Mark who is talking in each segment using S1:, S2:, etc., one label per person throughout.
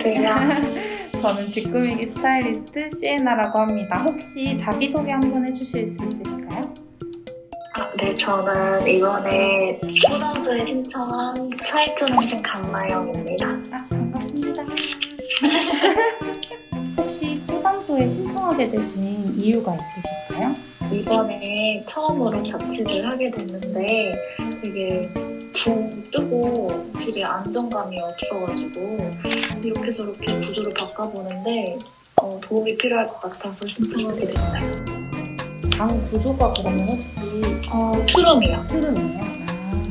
S1: 안녕하세요.
S2: 저는 직구미기 스타일리스트 시에나라고 합니다. 혹시 자기소개 한번 해주실 수 있으실까요?
S1: 네, 저는 이번에 포담소에 신청한 사회초년생 강나영입니다.
S2: 반갑습니다. 혹시 포담소에 신청하게 되신 이유가 있으실까요?
S1: 이번에 처음으로 자취를 하게 됐는데 되게 붕 뜨고 집에 안정감이 없어가지고 이렇게 저렇게 구조를 바꿔보는데 도움이 필요할 것 같아서 신청하게 됐어요.
S2: 방 구조가 그러면 혹시
S1: 투룸이요.
S2: 투룸이에요?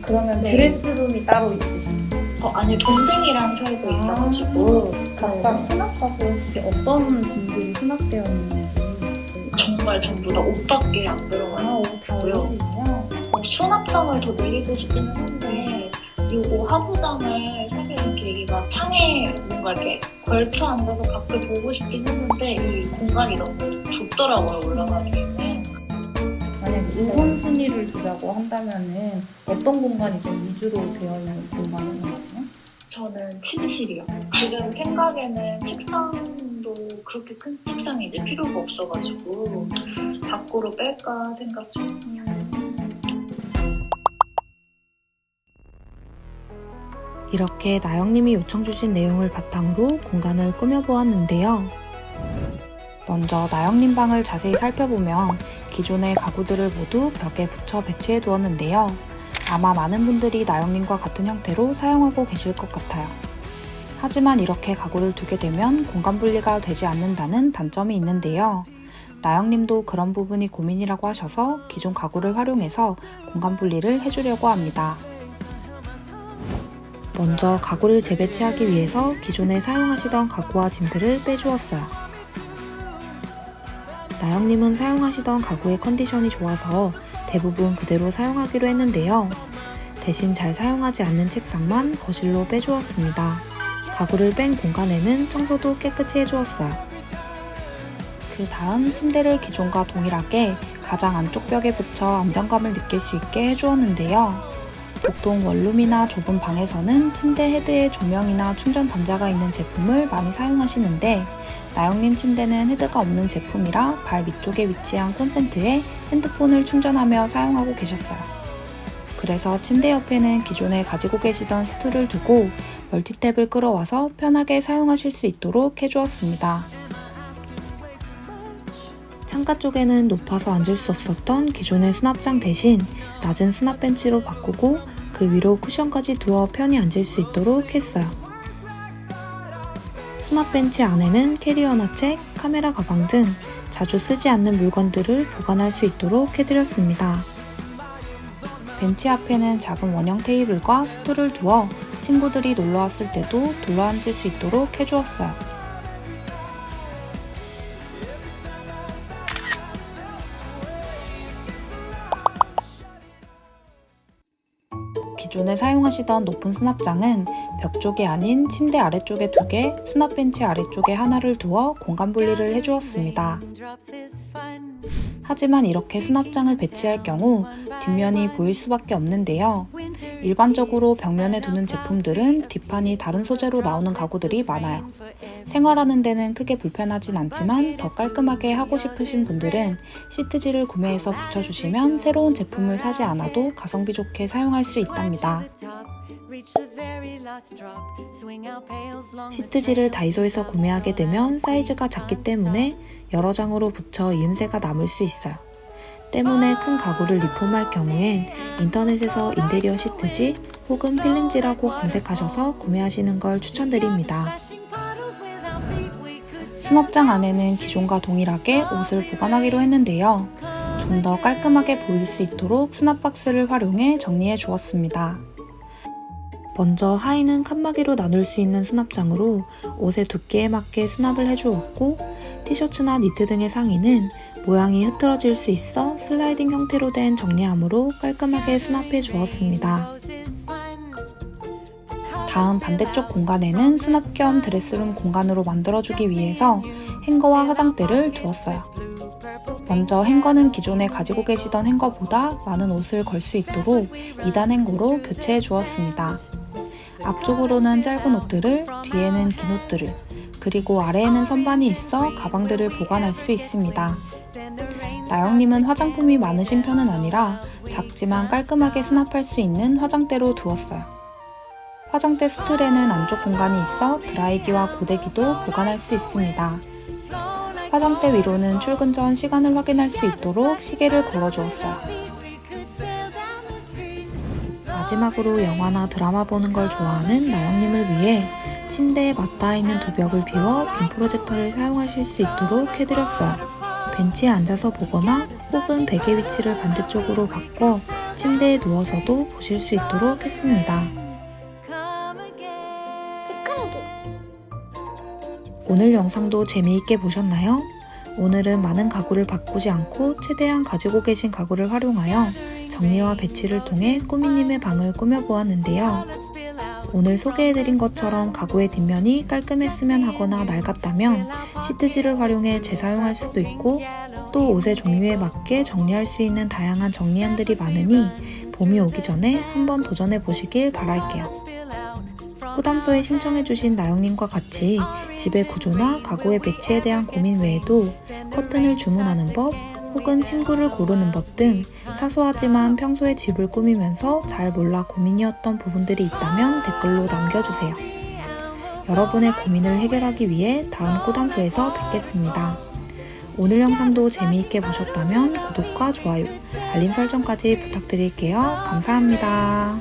S2: 그러면
S1: 네.
S2: 드레스룸이 따로 있으신가요?
S1: 아니, 동생이랑 살고 있어가지고
S2: 각각 수납하고 혹시 어떤 짐들이 수납되어 있는지
S1: 정말 전부 다 옷밖에 안 들어가요.
S2: 다 옷이세요?
S1: 수납장을 더 늘리고 싶기는 한데 요거 하부장을 사게 된 계기가 창에 뭔가 이렇게 걸쳐 앉아서 밖을 보고 싶긴 했는데 이 공간이 너무 좁더라고요, 올라가기에는.
S2: 만약에 우선순위를 두자고 한다면은 어떤 공간이 좀 위주로 되어 있는 공간인 것 같아요?
S1: 저는 침실이요. 지금 생각에는 책상도 그렇게 큰 책상이 이제 필요가 없어가지고 밖으로 뺄까 생각 중이에요.
S3: 이렇게 나영님이 요청 주신 내용을 바탕으로 공간을 꾸며보았는데요. 먼저 나영님 방을 자세히 살펴보면 기존의 가구들을 모두 벽에 붙여 배치해 두었는데요. 아마 많은 분들이 나영님과 같은 형태로 사용하고 계실 것 같아요. 하지만 이렇게 가구를 두게 되면 공간 분리가 되지 않는다는 단점이 있는데요. 나영님도 그런 부분이 고민이라고 하셔서 기존 가구를 활용해서 공간 분리를 해주려고 합니다. 먼저 가구를 재배치하기 위해서 기존에 사용하시던 가구와 짐들을 빼주었어요. 나영님은 사용하시던 가구의 컨디션이 좋아서 대부분 그대로 사용하기로 했는데요. 대신 잘 사용하지 않는 책상만 거실로 빼주었습니다. 가구를 뺀 공간에는 청소도 깨끗이 해주었어요. 그 다음 침대를 기존과 동일하게 가장 안쪽 벽에 붙여 안정감을 느낄 수 있게 해주었는데요. 보통 원룸이나 좁은 방에서는 침대 헤드에 조명이나 충전 단자가 있는 제품을 많이 사용하시는데 나영님 침대는 헤드가 없는 제품이라 발 밑쪽에 위치한 콘센트에 핸드폰을 충전하며 사용하고 계셨어요. 그래서 침대 옆에는 기존에 가지고 계시던 스툴을 두고 멀티탭을 끌어와서 편하게 사용하실 수 있도록 해주었습니다. 창가 쪽에는 높아서 앉을 수 없었던 기존의 수납장 대신 낮은 수납 벤치로 바꾸고 그 위로 쿠션까지 두어 편히 앉을 수 있도록 했어요. 수납 벤치 안에는 캐리어나 책, 카메라 가방 등 자주 쓰지 않는 물건들을 보관할 수 있도록 해드렸습니다. 벤치 앞에는 작은 원형 테이블과 스툴을 두어 친구들이 놀러왔을 때도 둘러앉을 수 있도록 해주었어요. 기존에 사용하시던 높은 수납장은 벽 쪽이 아닌 침대 아래쪽에 2개, 수납 벤치 아래쪽에 하나를 두어 공간 분리를 해주었습니다. 하지만 이렇게 수납장을 배치할 경우 뒷면이 보일 수밖에 없는데요. 일반적으로 벽면에 두는 제품들은 뒷판이 다른 소재로 나오는 가구들이 많아요. 생활하는 데는 크게 불편하진 않지만 더 깔끔하게 하고 싶으신 분들은 시트지를 구매해서 붙여주시면 새로운 제품을 사지 않아도 가성비 좋게 사용할 수 있답니다. 시트지를 다이소에서 구매하게 되면 사이즈가 작기 때문에 여러 장으로 붙여 이음새가 남을 수 있어요. 때문에 큰 가구를 리폼할 경우엔 인터넷에서 인테리어 시트지 혹은 필름지라고 검색하셔서 구매하시는 걸 추천드립니다. 수납장 안에는 기존과 동일하게 옷을 보관하기로 했는데요. 좀 더 깔끔하게 보일 수 있도록 수납 박스를 활용해 정리해 주었습니다. 먼저 하의는 칸막이로 나눌 수 있는 수납장으로 옷의 두께에 맞게 수납을 해주었고 티셔츠나 니트 등의 상의는 모양이 흐트러질 수 있어 슬라이딩 형태로 된 정리함으로 깔끔하게 수납해 주었습니다. 다음 반대쪽 공간에는 수납 겸 드레스룸 공간으로 만들어주기 위해서 행거와 화장대를 두었어요. 먼저 행거는 기존에 가지고 계시던 행거보다 많은 옷을 걸 수 있도록 2단 행거로 교체해 주었습니다. 앞쪽으로는 짧은 옷들을, 뒤에는 긴 옷들을, 그리고 아래에는 선반이 있어 가방들을 보관할 수 있습니다. 나영님은 화장품이 많으신 편은 아니라 작지만 깔끔하게 수납할 수 있는 화장대로 두었어요. 화장대 스툴에는 안쪽 공간이 있어 드라이기와 고데기도 보관할 수 있습니다. 화장대 위로는 출근 전 시간을 확인할 수 있도록 시계를 걸어주었어요. 마지막으로 영화나 드라마 보는 걸 좋아하는 나영님을 위해 침대에 맞닿아 있는 두 벽을 비워 빔 프로젝터를 사용하실 수 있도록 해드렸어요. 벤치에 앉아서 보거나 혹은 베개 위치를 반대쪽으로 바꿔 침대에 누워서도 보실 수 있도록 했습니다. 오늘 영상도 재미있게 보셨나요? 오늘은 많은 가구를 바꾸지 않고 최대한 가지고 계신 가구를 활용하여 정리와 배치를 통해 꾸미님의 방을 꾸며보았는데요. 오늘 소개해드린 것처럼 가구의 뒷면이 깔끔했으면 하거나 낡았다면 시트지를 활용해 재사용할 수도 있고 또 옷의 종류에 맞게 정리할 수 있는 다양한 정리함들이 많으니 봄이 오기 전에 한번 도전해보시길 바랄게요. 꾸담소에 신청해주신 나영님과 같이 집의 구조나 가구의 배치에 대한 고민 외에도 커튼을 주문하는 법, 혹은 침구를 고르는 법 등 사소하지만 평소에 집을 꾸미면서 잘 몰라 고민이었던 부분들이 있다면 댓글로 남겨주세요. 여러분의 고민을 해결하기 위해 다음 꾸담소에서 뵙겠습니다. 오늘 영상도 재미있게 보셨다면 구독과 좋아요, 알림 설정까지 부탁드릴게요. 감사합니다.